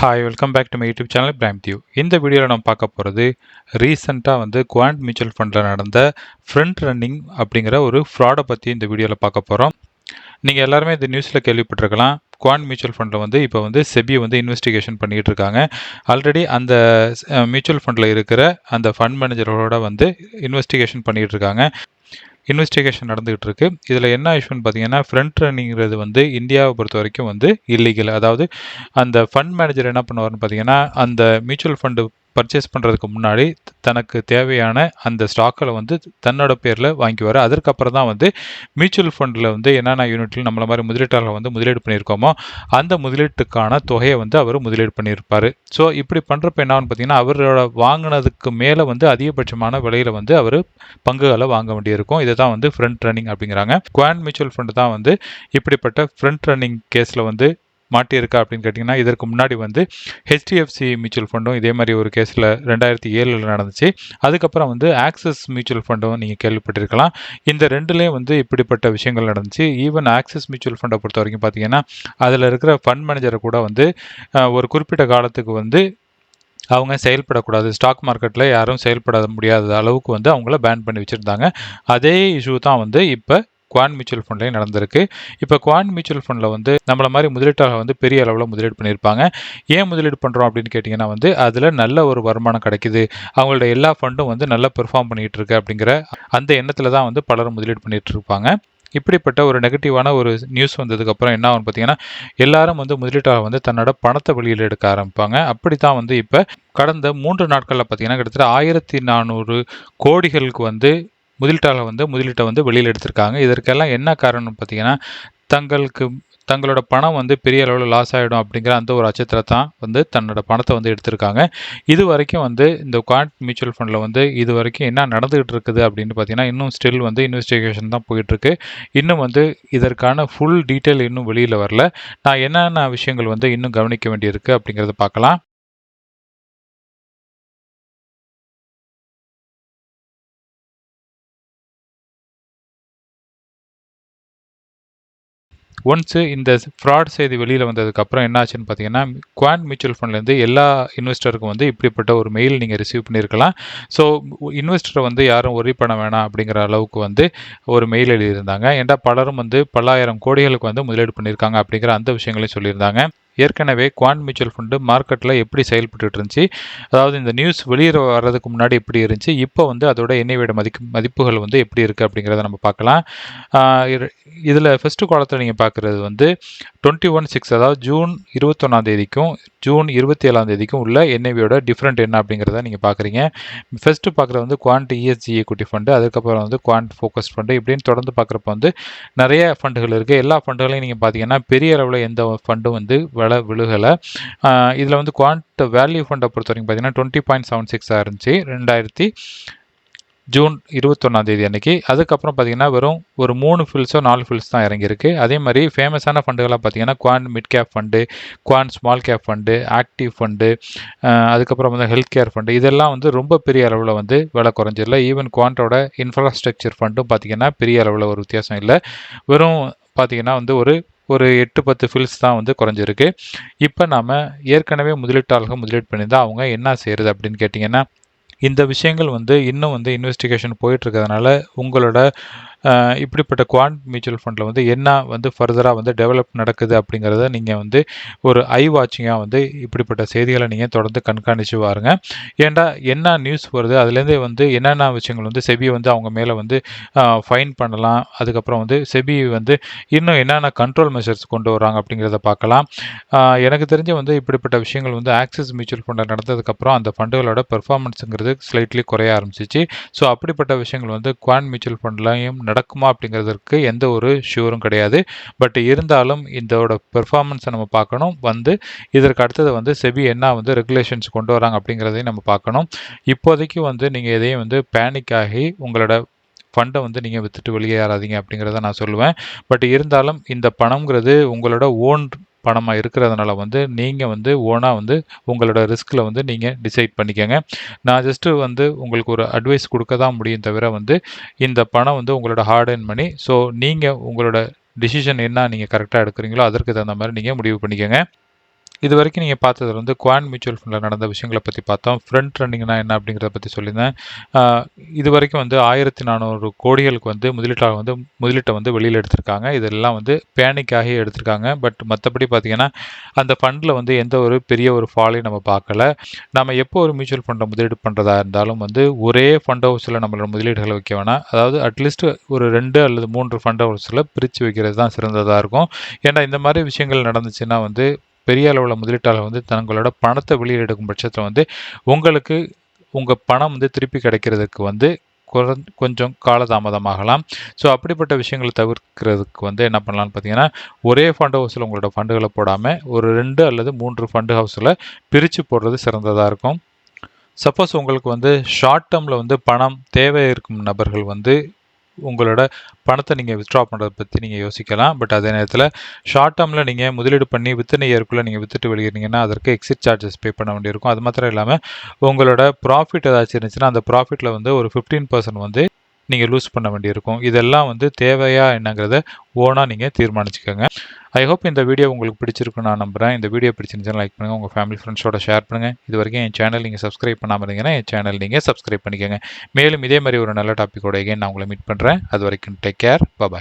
Hi welcome back to my YouTube channel Prime Dew. இந்த வீடியோவில் நம்ம பார்க்க போகிறது ரீசெண்டாக குவாண்ட் மியூச்சுவல் ஃபண்டில் நடந்த ஃப்ரண்ட் ரன்னிங் அப்படிங்கிற ஒரு ஃப்ராடை பற்றி இந்த வீடியோவில் பார்க்க போகிறோம். நீங்கள் எல்லாருமே இந்த நியூஸில் கேள்விப்பட்டிருக்கலாம். குவாண்ட் மியூச்சுவல் ஃபண்டில் இப்போ செபி இன்வெஸ்டிகேஷன் பண்ணிகிட்டு இருக்காங்க. ஆல்ரெடி அந்த மியூச்சுவல் ஃபண்டில் இருக்கிற அந்த ஃபண்ட் மேனேஜரோட இன்வெஸ்டிகேஷன் பண்ணிகிட்டு இருக்காங்க. இன்வெஸ்டிகேஷன் நடந்துகிட்டு இருக்கு. இதில் என்ன இஷ்யூன்னு பார்த்தீங்கன்னா, ஃப்ரண்ட் ரன்னிங்கிறது இந்தியாவை பொறுத்த வரைக்கும் இல்லீகல். அதாவது அந்த ஃபண்ட் மேனேஜர் என்ன பண்ணுவார்னு பார்த்தீங்கன்னா, அந்த மியூச்சுவல் ஃபண்டு பர்ச்சேஸ் பண்ணுறதுக்கு முன்னாடி தனக்கு தேவையான அந்த ஸ்டாக்களை தன்னோட பேரில் வாங்கிக்குவார். அதற்கப்புறம் தான் மியூச்சுவல் ஃபண்டில் என்னென்ன யூனிட்டில் நம்மள மாதிரி முதலீட்டாளர்கள் முதலீடு பண்ணியிருக்கோமோ அந்த முதலீட்டுக்கான தொகையை அவர் முதலீடு பண்ணியிருப்பார். ஸோ இப்படி பண்ணுறப்ப என்னான்னு பார்த்தீங்கன்னா, அவரோட வாங்கினதுக்கு மேலே அதிகபட்சமான விலையில் அவர் பங்குகளை வாங்க வேண்டியிருக்கும். இதை தான் ஃப்ரண்ட் ரன்னிங் அப்படிங்கிறாங்க. குவாண்ட் மியூச்சுவல் ஃபண்டு தான் இப்படிப்பட்ட ஃப்ரண்ட் ரன்னிங் கேஸில் மாட்டியிருக்கா அப்படின்னு கேட்டிங்கன்னா, இதற்கு முன்னாடி ஹெச்டிஎஃப்சி மியூச்சுவல் ஃபண்டும் இதே மாதிரி ஒரு கேஸில் 2007 நடந்துச்சு. அதுக்கப்புறம் ஆக்சிஸ் மியூச்சுவல் ஃபண்டும் நீங்கள் கேள்விப்பட்டிருக்கலாம். இந்த ரெண்டுலேயும் இப்படிப்பட்ட விஷயங்கள் நடந்துச்சு. ஈவன் ஆக்சிஸ் மியூச்சுவல் ஃபண்டை பொறுத்த வரைக்கும் பார்த்தீங்கன்னா, அதில் இருக்கிற ஃபண்ட் மேனேஜரை கூட ஒரு குறிப்பிட்ட காலத்துக்கு அவங்க செயல்படக்கூடாது, ஸ்டாக் மார்க்கெட்டில் யாரும் செயல்பட முடியாத அளவுக்கு அவங்கள பேன் பண்ணி வச்சுருந்தாங்க. அதே இஷ்யூ தான் இப்போ குவாண்ட் மியூச்சுவல் ஃபண்ட்லேயும் நடந்திருக்கு. இப்போ குவாண்ட் மியூச்சுவல் ஃபண்டில் நம்மள மாதிரி முதலீட்டாளர்கள் பெரிய அளவில் முதலீடு பண்ணியிருப்பாங்க. ஏன் முதலீடு பண்ணுறோம் அப்படின்னு கேட்டிங்கன்னா, அதில் நல்ல ஒரு வருமானம் கிடைக்குது, அவங்களோட எல்லா ஃபண்டும் நல்லா பெர்ஃபார்ம் பண்ணிகிட்டு இருக்கு அப்படிங்கிற அந்த எண்ணத்தில் தான் பலரும் முதலீடு பண்ணிகிட்டு இருப்பாங்க. இப்படிப்பட்ட ஒரு நெகட்டிவான ஒரு நியூஸ் வந்ததுக்கப்புறம் என்ன ஆகும்னு பார்த்தீங்கன்னா, எல்லாரும் முதலீட்டாளர் தன்னோட பணத்தை வெளியில் எடுக்க ஆரம்பிப்பாங்க. அப்படி தான் இப்போ கடந்த 3 நாட்களில் பார்த்தீங்கன்னா, கிட்டத்தட்ட 1400 கோடிகளுக்கு முதலீட்டாளர் முதலீட்டை வெளியில் எடுத்திருக்காங்க. இதற்கெல்லாம் என்ன காரணம்னு பார்த்தீங்கன்னா, தங்களோட பணம் பெரிய அளவில் லாஸ் ஆகிடும் அப்படிங்கிற அந்த ஒரு அச்சத்தில் தான் தன்னோட பணத்தை எடுத்திருக்காங்க. இது வரைக்கும் இந்த குவாண்ட் மியூச்சுவல் ஃபண்டில் இது வரைக்கும் என்ன நடந்துகிட்டு இருக்குது அப்படின்னு பார்த்தீங்கன்னா, இன்னும் ஸ்டில் இன்வெஸ்டிகேஷன் தான் போயிட்டுருக்கு. இன்னும் இதற்கான ஃபுல் டீட்டெயில் இன்னும் வெளியில் வரல. நான் என்னென்ன விஷயங்கள் இன்னும் கவனிக்க வேண்டியிருக்கு அப்படிங்கிறத பார்க்கலாம். ஒன்ஸு இந்த ஃப்ராட் செய்தி வெளியில் வந்ததுக்கப்புறம் என்ன ஆச்சுன்னு பார்த்தீங்கன்னா, குவாண்ட் மியூச்சுவல் ஃபண்ட்லேருந்து எல்லா இன்வெஸ்டருக்கும் இப்படிப்பட்ட ஒரு மெயில் நீங்கள் ரிசீவ் பண்ணியிருக்கலாம். ஸோ இன்வெஸ்டரை யாரும் ஒரி பண்ண வேணாம் அப்படிங்கிற அளவுக்கு ஒரு மெயில் எழுதியிருந்தாங்க. ஏன்டா பலரும் பல்லாயிரம் கோடிகளுக்கு முதலீடு பண்ணியிருக்காங்க அப்படிங்கிற அந்த விஷயங்களையும் சொல்லியிருந்தாங்க. ஏற்கனவே குவாண்ட் மியூச்சுவல் ஃபண்டு மார்க்கெட்டில் எப்படி செயல்பட்டு இருந்துச்சு, அதாவது இந்த நியூஸ் வெளியே வர்றதுக்கு முன்னாடி எப்படி இருந்துச்சு, இப்போ அதோட எண்ணெயோட மதிப்புகள் எப்படி இருக்குது அப்படிங்கிறத நம்ம பார்க்கலாம். இதில் ஃபஸ்ட்டு காலத்தில் நீங்கள் பார்க்குறது 21/6, அதாவது ஜூன் 21ஆம் தேதிக்கும் ஜூன் 27ஆம் தேதிக்கும் உள்ள என்ஐவியோட டிஃப்ரெண்ட் என்ன அப்படிங்கிறத நீங்கள் பார்க்குறீங்க. ஃபஸ்ட்டு பார்க்குறது குவாண்ட் இஎஸ்ஜி ஈக்விட்டி ஃபண்டு, அதுக்கப்புறம் குவாண்ட் ஃபோக்கஸ்ட் ஃபண்டு, இப்படின்னு தொடர்ந்து பார்க்குறப்ப நிறைய ஃபண்டுகள் இருக்குது. எல்லா ஃபண்டுகளையும் நீங்கள் பார்த்தீங்கன்னா பெரிய அளவில் எந்த ஃபண்டும் விலை விழுகலை. இதில் குவாண்ட் வேல்யூ ஃபண்டை பொறுத்த வரைக்கும் பார்த்தீங்கன்னா 20.76 இருந்துச்சு ஜூன் 21ஆம் தேதி அன்னைக்கு. அதுக்கப்புறம் பார்த்தீங்கன்னா வெறும் ஒரு 3 ஃபில்ஸோ 4 ஃபில்ஸ் தான் இறங்கியிருக்கு. அதே மாதிரி ஃபேமஸான ஃபண்டுகளாக பார்த்தீங்கன்னா quant mid cap fund, quant small cap fund, active fund, அதுக்கப்புறம் ஹெல்த் கேர் ஃபண்டு, இதெல்லாம் ரொம்ப பெரிய அளவில் விலை குறைஞ்சிடல. ஈவன் குவாண்டோட இன்ஃப்ராஸ்ட்ரக்சர் ஃபண்டும் பார்த்தீங்கன்னா பெரிய அளவில் ஒரு வித்தியாசம் இல்லை. வெறும் பார்த்தீங்கன்னா ஒரு 8-10 ஃபில்ஸ் தான் குறைஞ்சிருக்கு. இப்போ நாம் ஏற்கனவே முதலீட்டாளர்கள் முதலீடு பண்ணியிருந்தால் அவங்க என்ன செய்கிறது அப்படின்னு கேட்டிங்கன்னா, இந்த விஷயங்கள் இன்னும் இன்வெஸ்டிகேஷன் போயிட்டுருக்கிறதுனால உங்களோட இப்படிப்பட்ட குவாண்ட் மியூச்சுவல் ஃபண்டில் என்ன ஃபர்தராக டெவலப் நடக்குது அப்படிங்கிறத நீங்கள் ஒரு ஐ வாட்சிங்காக இப்படிப்பட்ட செய்திகளை நீங்கள் தொடர்ந்து கண்காணித்து வாருங்க. ஏன்டா என்ன நியூஸ் வருது, அதுலேருந்து என்னென்ன விஷயங்கள் செபி அவங்க மேலே ஃபைன் பண்ணலாம், அதுக்கப்புறம் செபி இன்னும் என்னென்ன கண்ட்ரோல் மெஷர்ஸ் கொண்டு வராங்க அப்படிங்கிறத பார்க்கலாம். எனக்கு தெரிஞ்ச இப்படிப்பட்ட விஷயங்கள் ஆக்சிஸ் மியூச்சுவல் ஃபண்டில் நடந்ததுக்கப்புறம் அந்த ஃபண்டுகளோட பெர்ஃபார்மன்ஸுங்கிறது ஸ்லைட்லி குறைய ஆரம்பிச்சிச்சு. ஸோ அப்படிப்பட்ட விஷயங்கள் குவாண்ட் மியூச்சுவல் ஃபண்ட்லையும் நடக்குமா அப்படிங்கிறதுக்கு எந்த ஒரு ஷூரும் கிடையாது. பட் இருந்தாலும் இதோட பெர்ஃபார்மன்ஸை நம்ம பார்க்கணும். இதற்கு அடுத்தது செபி என்ன ரெகுலேஷன்ஸ் கொண்டு வராங்க அப்படிங்கிறதையும் நம்ம பார்க்கணும். இப்போதைக்கு நீங்கள் எதையும் பேனிக் ஆகி உங்களோட ஃபண்டை நீங்கள் விற்றுட்டு வெளியேறாதீங்க அப்படிங்கிறத நான் சொல்லுவேன். பட் இருந்தாலும் இந்த பணம்ங்கிறது உங்களோட ஓன் பணமாக இருக்கிறதுனால நீங்கள் ஓனாக உங்களோட ரிஸ்கில் நீங்கள் டிசைட் பண்ணிக்கோங்க. நான் ஜஸ்ட்டு உங்களுக்கு ஒரு அட்வைஸ் கொடுக்க தான் முடியும் தவிர இந்த பணம் உங்களோட ஹார்ட் அண்ட் மணி. ஸோ நீங்கள் உங்களோட டிசிஷன் என்ன நீங்கள் கரெக்டாக எடுக்கிறீங்களோ அதற்கு தகுந்த மாதிரி நீங்கள் முடிவு பண்ணிக்கோங்க. இது வரைக்கும் நீங்கள் பார்த்தது வந்து குவாண்ட் மியூச்சுவல் ஃபண்டில் நடந்த விஷயங்களை பற்றி பார்த்தோம். ஃப்ரண்ட் ரன்னிங்னா என்ன அப்படிங்கிறத பற்றி சொல்லியிருந்தேன். இது வரைக்கும் வந்து 1400 கோடிகளுக்கு வந்து முதலீட்டை வந்து வெளியில் எடுத்திருக்காங்க. இதெல்லாம் வந்து பேனிக் ஆகி எடுத்திருக்காங்க. பட் மற்றபடி பார்த்தீங்கன்னா அந்த ஃபண்டில் வந்து எந்த ஒரு பெரிய ஒரு ஃபாலையும் நம்ம பார்க்கல. நம்ம எப்போ ஒரு மியூச்சுவல் ஃபண்டை முதலீடு பண்ணுறதா இருந்தாலும் வந்து ஒரே ஃபண்ட் ஹவுஸில் நம்மளோட முதலீடுகளை வைக்க வேணாம். அதாவது அட்லீஸ்ட் ஒரு 2 அல்லது 3 ஃபண்ட் ஹவுஸில் பிரித்து வைக்கிறது தான் சிறந்ததாக இருக்கும். ஏன்னா இந்த மாதிரி விஷயங்கள் நடந்துச்சுன்னா வந்து பெரிய அளவில் முதலீட்டாளர் வந்து தங்களோட பணத்தை வெளியில் எடுக்கும் பட்சத்தில் வந்து உங்களுக்கு உங்கள் பணம் வந்து திருப்பி கிடைக்கிறதுக்கு வந்து கொஞ்சம் காலதாமதமாகலாம். ஸோ அப்படிப்பட்ட விஷயங்களை தவிர்க்கிறதுக்கு வந்து என்ன பண்ணலாம்னு பார்த்தீங்கன்னா ஒரே ஃபண்ட் ஹவுஸில் உங்களோட ஃபண்டுகளை போடாமல் ஒரு 2 அல்லது 3 ஃபண்ட் ஹவுஸில் பிரித்து போடுறது சிறந்ததாக இருக்கும். சப்போஸ் உங்களுக்கு வந்து ஷார்ட் டேர்மில் வந்து பணம் தேவை இருக்கும் நபர்கள் வந்து உங்களோட பணத்தை நீங்கள் வித்ட்ரா பண்ணுறதை பற்றி நீங்கள் யோசிக்கலாம். பட் அதே நேரத்தில் ஷார்ட் டேர்மில் நீங்கள் முதலீடு பண்ணி வித்தின் இயர்க்குள்ளே நீங்கள் வித்துட்டு வெளியேறீங்கன்னா அதற்கு எக்ஸிட் சார்ஜஸ் பே பண்ண வேண்டியிருக்கும். அது மாத்திரம் இல்லாமல் உங்களோட ப்ராஃபிட் ஏதாச்சும் இருந்துச்சுன்னா அந்த ப்ராஃபிட்டில் வந்து ஒரு 15% வந்து நீங்கள் லூஸ் பண்ண வேண்டியிருக்கும். இதெல்லாம் வந்து தேவையா என்னங்கிறத ஓனாக நீங்கள் தீர்மானிச்சுக்கோங்க. ஐ ஹோப் இந்த வீடியோ உங்களுக்கு பிடிச்சிருக்குன்னு நான் நம்புகிறேன். இந்த வீடியோ பிடிச்சிருந்துச்சுன்னா லைக் பண்ணுங்கள், உங்கள் ஃபேமிலி ஃப்ரெண்ட்ஸோட ஷேர் பண்ணுங்கள். இது வரைக்கும் என் சேனல் நீங்கள் சப்ஸ்கிரைப் பண்ணாமல் இருந்தீங்கன்னா என் சேனல் நீங்கள் சப்ஸ்கிரைப் பண்ணிக்கோங்க. மேலும் இதே மாதிரி ஒரு நல்ல டாப்பிக்கோட எகைன் நான் உங்களை மீட் பண்ணுறேன். அது வரைக்கும் டேக் கேர், பாய்.